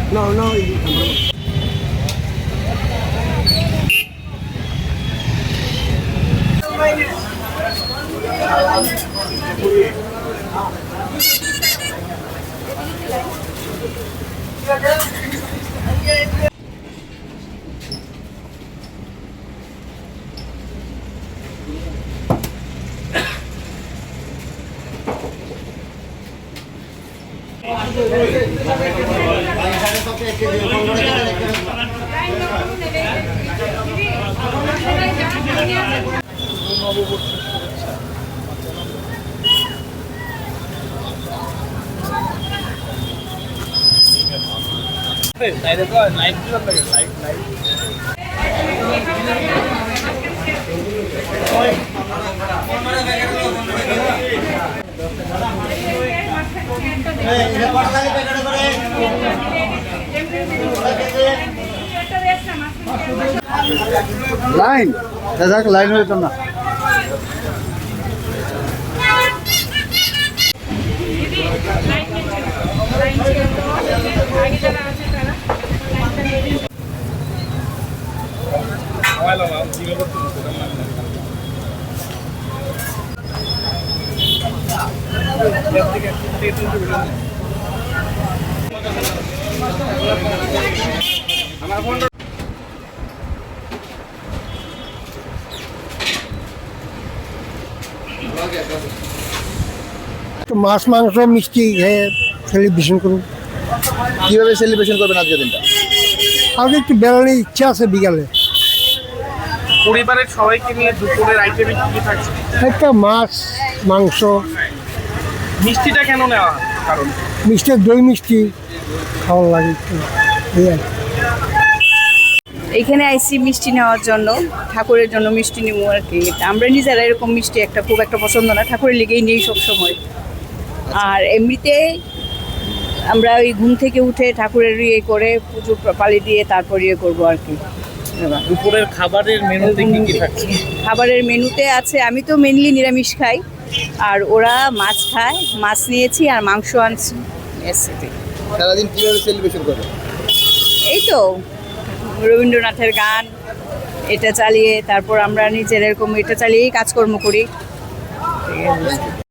No, no. Line দাদা line হইতো না মাছ মাংস মিষ্টি খেয়ে সেলিব্রেশন করুন। কিভাবে সেলিব্রেশন করবেন আজকের দিনটা? আগে একটু বেড়ানোর ইচ্ছা আছে বিকালে। পরিবারের সবাইকে নিয়ে দুপুরের আইটেমে কি থাকছে? একটা মাছ মাংস মিষ্টিটা কেন নেওয়া কারণ? মিষ্টি দই মিষ্টি ভালো লাগে একটু, এই আর কি। এখানে আইসি মিষ্টি নেওয়ার জন্য, ঠাকুরের জন্য মিষ্টি নিব আর কি। আমরা নিজেরা এরকম মিষ্টি খুব একটা পছন্দ না, ঠাকুরের লেগেই নেই সবসময়। আর এমনিতে আমরা ওই ঘুম থেকে উঠে ঠাকুরের ইয়ে করে পুজো পালি দিয়ে তারপর ইয়ে করবো আর কি। দুপুরের খাবারের মেনুতে কি কি থাকছে? খাবারের মেনুতে আছে, আমি তো মেনলি নিরামিষ খাই, আর ওরা মাছ খায়, মাছ নিয়েছি আর মাংস আনছি। সারাদিন কিভাবে সেলিব্রেশন করবেন? এই তো রবীন্দ্রনাথের গান এটা চালিয়ে, তারপর আমরা নিজের এরকম এটা চালিয়েই কাজকর্ম করি।